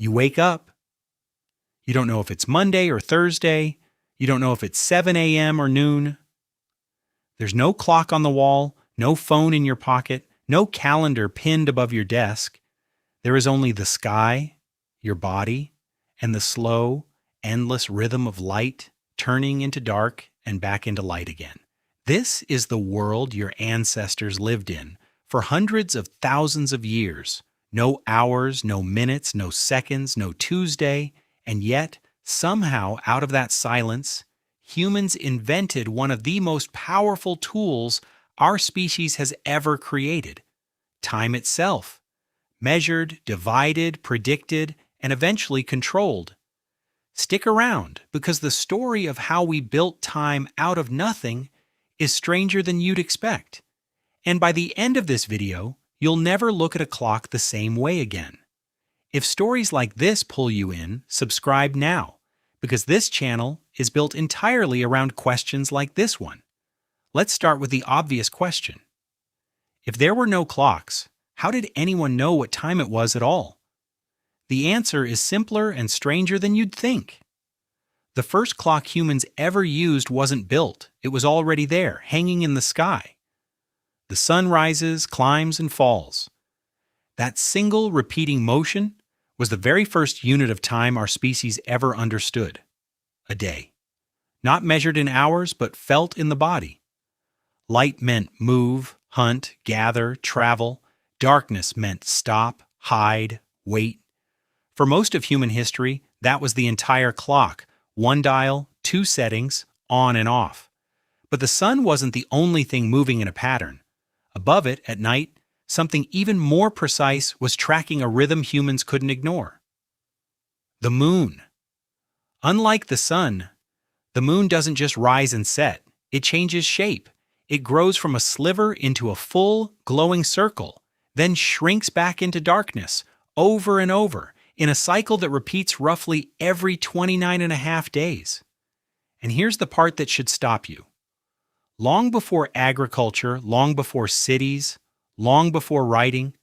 You wake up. You don't know if it's Monday or Thursday. You don't know if it's 7 a.m. or noon. There's no clock on the wall, no phone in your pocket, no calendar pinned above your desk. There is only the sky, your body, and the slow, endless rhythm of light turning into dark and back into light again. This is the world your ancestors lived in for hundreds of thousands of years. No hours, no minutes, no seconds, no Tuesday, and yet, somehow out of that silence, humans invented one of the most powerful tools our species has ever created: time itself, measured, divided, predicted, and eventually controlled. Stick around, because the story of how we built time out of nothing is stranger than you'd expect. And by the end of this video, you'll never look at a clock the same way again. If stories like this pull you in, subscribe now, because this channel is built entirely around questions like this one. Let's start with the obvious question. If there were no clocks, how did anyone know what time it was at all? The answer is simpler and stranger than you'd think. The first clock humans ever used wasn't built. It was already there, hanging in the sky. The sun rises, climbs, and falls. That single repeating motion was the very first unit of time our species ever understood: a day. Not measured in hours, but felt in the body. Light meant move, hunt, gather, travel. Darkness meant stop, hide, wait. For most of human history, that was the entire clock: one dial, two settings, on and off. But the sun wasn't the only thing moving in a pattern. Above it, at night, something even more precise was tracking a rhythm humans couldn't ignore: the moon. Unlike the sun, the moon doesn't just rise and set. It changes shape. It grows from a sliver into a full, glowing circle, then shrinks back into darkness, over and over, in a cycle that repeats roughly every 29.5 days. And here's the part that should stop you. Long before agriculture, long before cities, long before writing,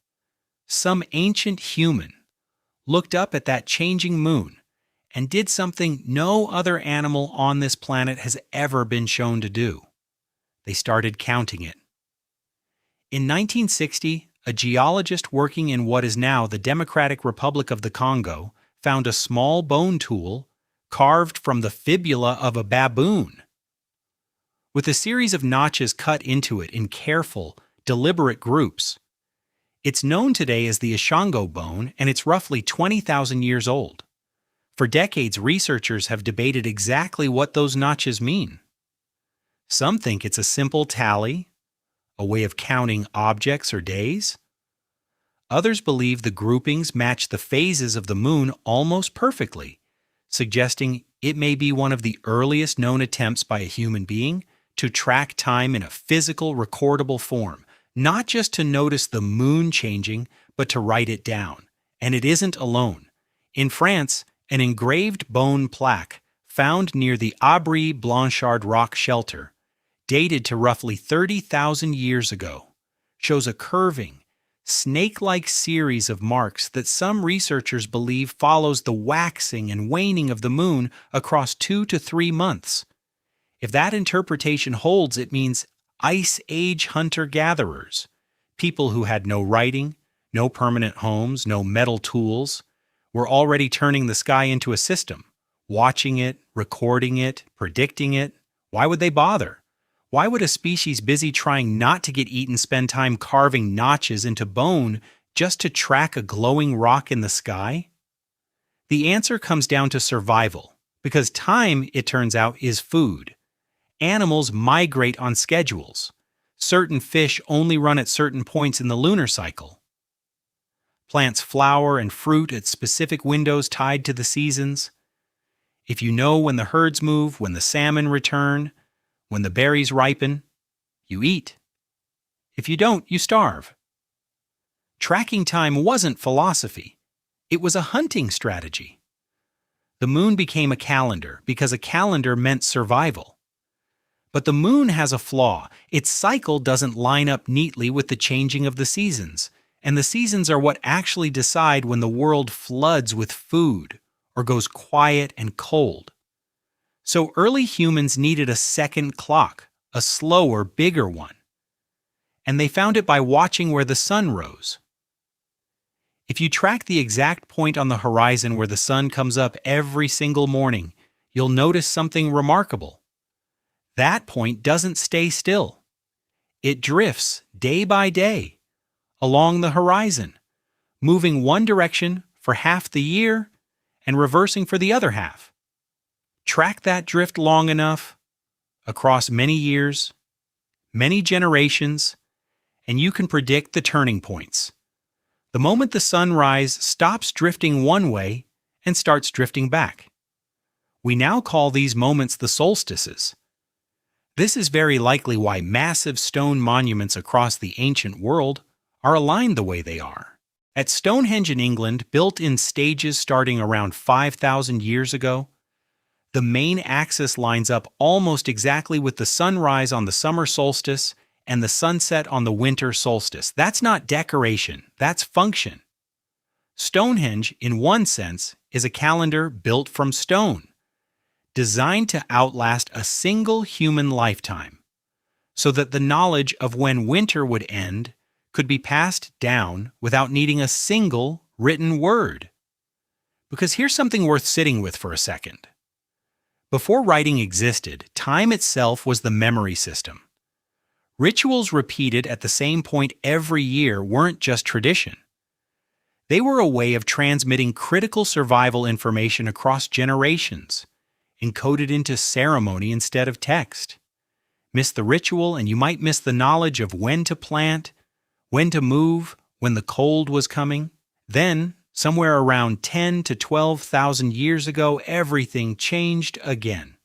some ancient human looked up at that changing moon and did something no other animal on this planet has ever been shown to do. They started counting it. In 1960, a geologist working in what is now the Democratic Republic of the Congo found a small bone tool carved from the fibula of a baboon. With a series of notches cut into it in careful, deliberate groups. It's known today as the Ishango bone, and it's roughly 20,000 years old. For decades, researchers have debated exactly what those notches mean. Some think it's a simple tally, a way of counting objects or days. Others believe the groupings match the phases of the moon almost perfectly, suggesting it may be one of the earliest known attempts by a human being to track time in a physical, recordable form, not just to notice the moon changing, but to write it down. And it isn't alone. In France, an engraved bone plaque found near the Abri Blanchard rock shelter, dated to roughly 30,000 years ago, shows a curving, snake-like series of marks that some researchers believe follows the waxing and waning of the moon across 2 to 3 months. If that interpretation holds, it means Ice Age hunter-gatherers, people who had no writing, no permanent homes, no metal tools, were already turning the sky into a system, watching it, recording it, predicting it. Why would they bother? Why would a species busy trying not to get eaten spend time carving notches into bone just to track a glowing rock in the sky? The answer comes down to survival, because time, it turns out, is food. Animals migrate on schedules. Certain fish only run at certain points in the lunar cycle. Plants flower and fruit at specific windows tied to the seasons. If you know when the herds move, when the salmon return, when the berries ripen, you eat. If you don't, you starve. Tracking time wasn't philosophy. It was a hunting strategy. The moon became a calendar because a calendar meant survival. But the moon has a flaw. Its cycle doesn't line up neatly with the changing of the seasons, And the seasons are what actually decide when the world floods with food or goes quiet and cold. So early humans needed a second clock, a slower, bigger one. And they found it by watching where the sun rose. If you track the exact point on the horizon where the sun comes up every single morning, you'll notice something remarkable. That point doesn't stay still. It drifts day by day along the horizon, moving one direction for half the year and reversing for the other half. Track that drift long enough, across many years, many generations, and you can predict the turning points. The moment the sunrise stops drifting one way and starts drifting back. We now call these moments the solstices. This is very likely why massive stone monuments across the ancient world are aligned the way they are. At Stonehenge in England, built in stages starting around 5,000 years ago, the main axis lines up almost exactly with the sunrise on the summer solstice and the sunset on the winter solstice. That's not decoration, that's function. Stonehenge, in one sense, is a calendar built from stone, designed to outlast a single human lifetime, so that the knowledge of when winter would end could be passed down without needing a single written word. Because here's something worth sitting with for a second. Before writing existed, time itself was the memory system. Rituals repeated at the same point every year weren't just tradition. They were a way of transmitting critical survival information across generations, encoded into ceremony instead of text. Miss the ritual and you might miss the knowledge of when to plant, when to move, when the cold was coming. Then, somewhere around 10 to 12,000 years ago, everything changed again.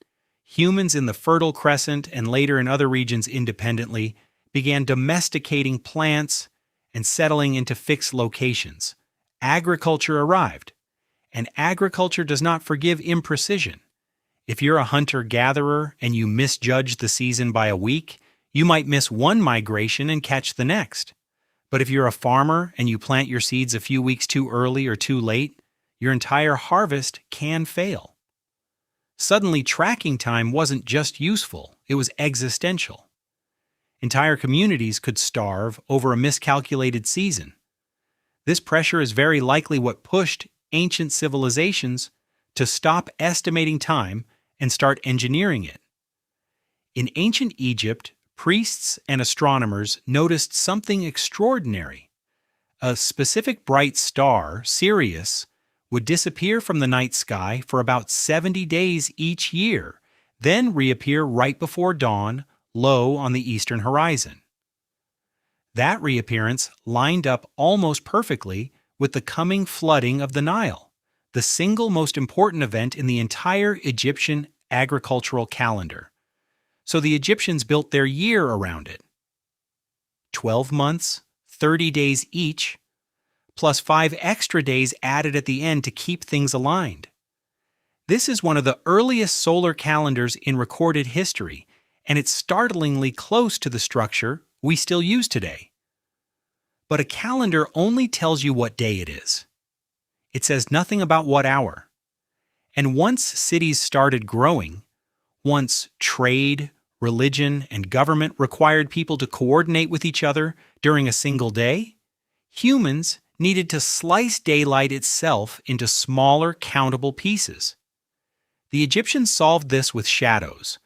Humans in the Fertile Crescent and later in other regions independently began domesticating plants and settling into fixed locations. Agriculture arrived, and agriculture does not forgive imprecision. If you're a hunter-gatherer and you misjudge the season by a week, you might miss one migration and catch the next. But if you're a farmer and you plant your seeds a few weeks too early or too late, your entire harvest can fail. Suddenly, tracking time wasn't just useful, it was existential. Entire communities could starve over a miscalculated season. This pressure is very likely what pushed ancient civilizations to stop estimating time and start engineering it. In ancient Egypt, priests and astronomers noticed something extraordinary. A specific bright star, Sirius, would disappear from the night sky for about 70 days each year, then reappear right before dawn, low on the eastern horizon. That reappearance lined up almost perfectly with the coming flooding of the Nile, the single most important event in the entire Egyptian agricultural calendar. So the Egyptians built their year around it. 12 months, 30 days each, plus 5 extra days added at the end to keep things aligned. This is one of the earliest solar calendars in recorded history, and it's startlingly close to the structure we still use today. But a calendar only tells you what day it is. It says nothing about what hour. And once cities started growing, once trade, religion, and government required people to coordinate with each other during a single day, humans needed to slice daylight itself into smaller, countable pieces. The Egyptians solved this with shadows,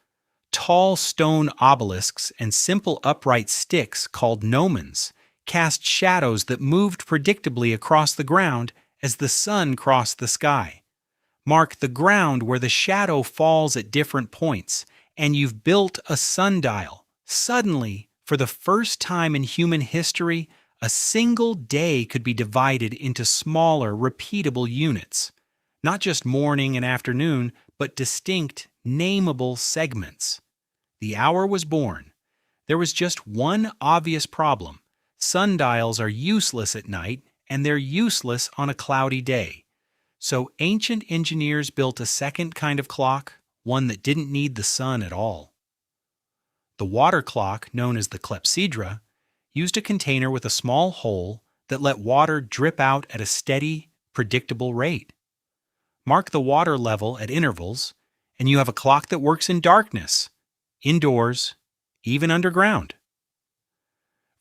tall stone obelisks and simple upright sticks called gnomons cast shadows that moved predictably across the ground as the sun crossed the sky. Mark the ground where the shadow falls at different points, and you've built a sundial. Suddenly, for the first time in human history, a single day could be divided into smaller, repeatable units. Not just morning and afternoon, but distinct, nameable segments. The hour was born. There was just one obvious problem. Sundials are useless at night, and they're useless on a cloudy day. So ancient engineers built a second kind of clock, one that didn't need the sun at all. The water clock, known as the clepsydra, used a container with a small hole that let water drip out at a steady, predictable rate. Mark the water level at intervals, and you have a clock that works in darkness, indoors, even underground.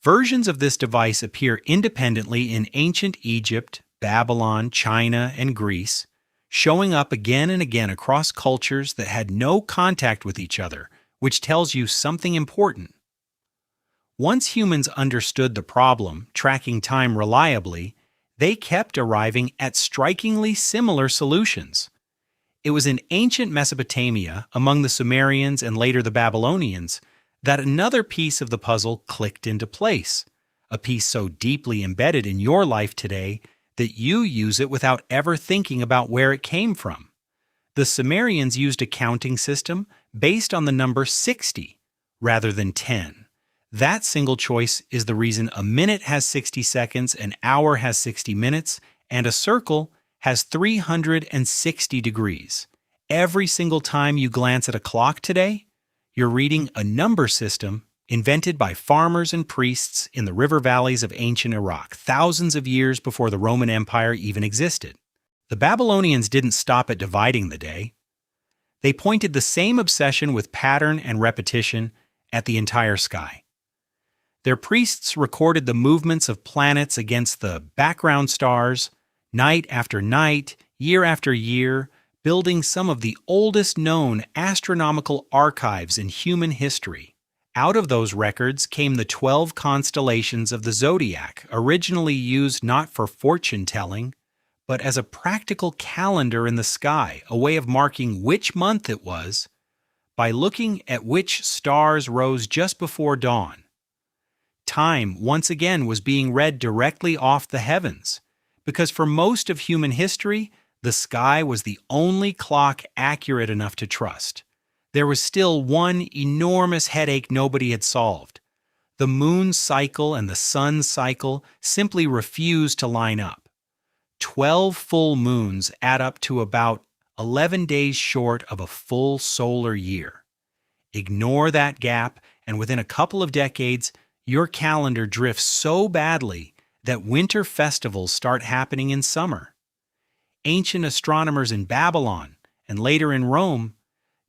Versions of this device appear independently in ancient Egypt, Babylon, China, and Greece, showing up again and again across cultures that had no contact with each other, which tells you something important. Once humans understood the problem, tracking time reliably, they kept arriving at strikingly similar solutions. It was in ancient Mesopotamia, among the Sumerians and later the Babylonians, that another piece of the puzzle clicked into place, a piece so deeply embedded in your life today that you use it without ever thinking about where it came from. The Sumerians used a counting system based on the number 60 rather than 10. That single choice is the reason a minute has 60 seconds, an hour has 60 minutes, and a circle has 360 degrees. Every single time you glance at a clock today, you're reading a number system invented by farmers and priests in the river valleys of ancient Iraq, thousands of years before the Roman Empire even existed. The Babylonians didn't stop at dividing the day. They pointed the same obsession with pattern and repetition at the entire sky. Their priests recorded the movements of planets against the background stars, night after night, year after year, building some of the oldest known astronomical archives in human history. Out of those records came the 12 constellations of the zodiac, originally used not for fortune-telling, but as a practical calendar in the sky, a way of marking which month it was by looking at which stars rose just before dawn. Time, once again, was being read directly off the heavens, because for most of human history, the sky was the only clock accurate enough to trust. There was still one enormous headache nobody had solved. The moon's cycle and the sun's cycle simply refused to line up. 12 full moons add up to about 11 days short of a full solar year. Ignore that gap, and within a couple of decades, your calendar drifts so badly that winter festivals start happening in summer. Ancient astronomers in Babylon and later in Rome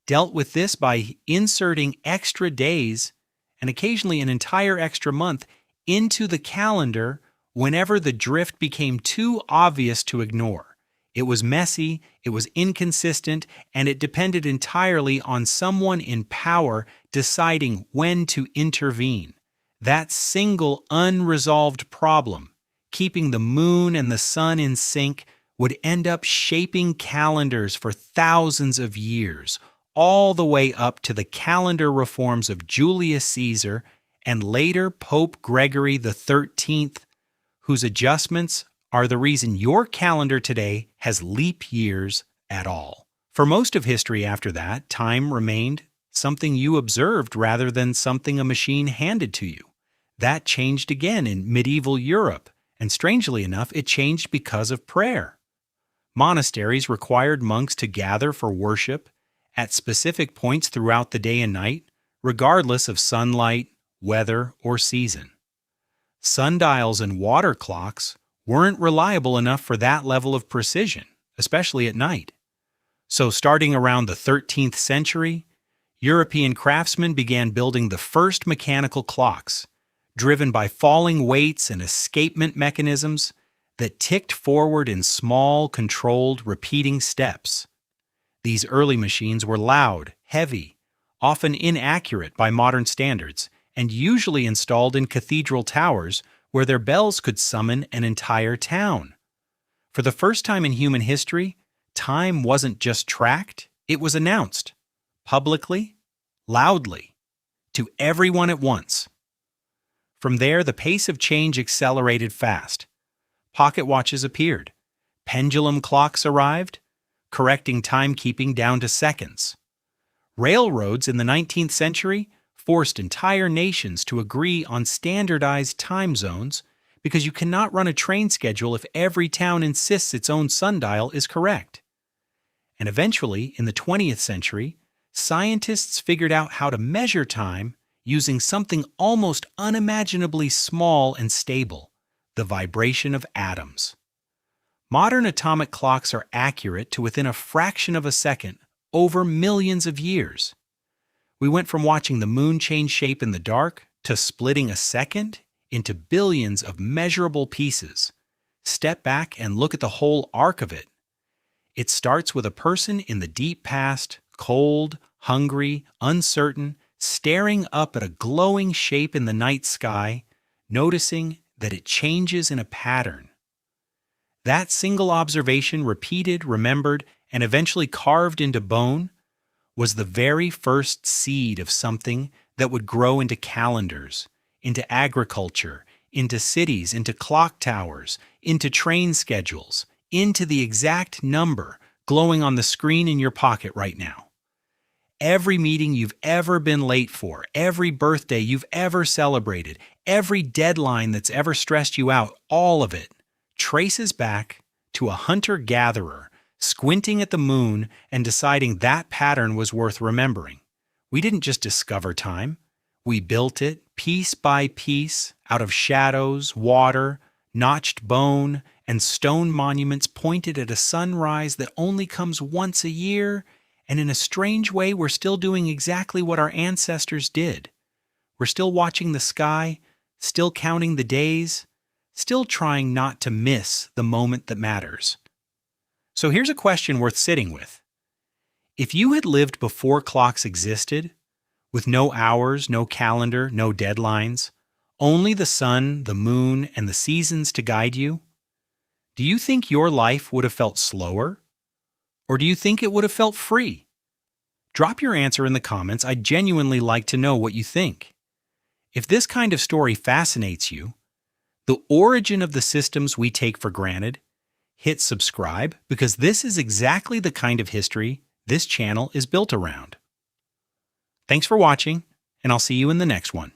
dealt with this by inserting extra days and occasionally an entire extra month into the calendar whenever the drift became too obvious to ignore. It was messy, it was inconsistent, and it depended entirely on someone in power deciding when to intervene. That single unresolved problem, keeping the moon and the sun in sync, would end up shaping calendars for thousands of years, all the way up to the calendar reforms of Julius Caesar and later Pope Gregory XIII, whose adjustments are the reason your calendar today has leap years at all. For most of history after that, time remained something you observed rather than something a machine handed to you. That changed again in medieval Europe, and strangely enough, it changed because of prayer. Monasteries required monks to gather for worship at specific points throughout the day and night, regardless of sunlight, weather, or season. Sundials and water clocks weren't reliable enough for that level of precision, especially at night. So starting around the 13th century, European craftsmen began building the first mechanical clocks, driven by falling weights and escapement mechanisms that ticked forward in small, controlled, repeating steps. These early machines were loud, heavy, often inaccurate by modern standards, and usually installed in cathedral towers where their bells could summon an entire town. For the first time in human history, time wasn't just tracked, it was announced, publicly, loudly, to everyone at once. From there, the pace of change accelerated fast. Pocket watches appeared. Pendulum clocks arrived, correcting timekeeping down to seconds. Railroads in the 19th century forced entire nations to agree on standardized time zones because you cannot run a train schedule if every town insists its own sundial is correct. And eventually, in the 20th century, scientists figured out how to measure time using something almost unimaginably small and stable, the vibration of atoms. Modern atomic clocks are accurate to within a fraction of a second over millions of years. We went from watching the moon change shape in the dark to splitting a second into billions of measurable pieces. Step back and look at the whole arc of it. It starts with a person in the deep past, cold, hungry, uncertain, staring up at a glowing shape in the night sky, noticing that it changes in a pattern. That single observation, repeated, remembered, and eventually carved into bone, was the very first seed of something that would grow into calendars, into agriculture, into cities, into clock towers, into train schedules, into the exact number glowing on the screen in your pocket right now. Every meeting you've ever been late for, every birthday you've ever celebrated, every deadline that's ever stressed you out, all of it traces back to a hunter-gatherer squinting at the moon and deciding that pattern was worth remembering. We didn't just discover time. We built it piece by piece out of shadows, water, notched bone, and stone monuments pointed at a sunrise that only comes once a year, and in a strange way we're still doing exactly what our ancestors did. We're still watching the sky, still counting the days, still trying not to miss the moment that matters. So here's a question worth sitting with. If you had lived before clocks existed, with no hours, no calendar, no deadlines, only the sun, the moon, and the seasons to guide you, do you think your life would have felt slower? Or do you think it would have felt free? Drop your answer in the comments. I'd genuinely like to know what you think. If this kind of story fascinates you, the origin of the systems we take for granted, hit subscribe because this is exactly the kind of history this channel is built around. Thanks for watching, and I'll see you in the next one.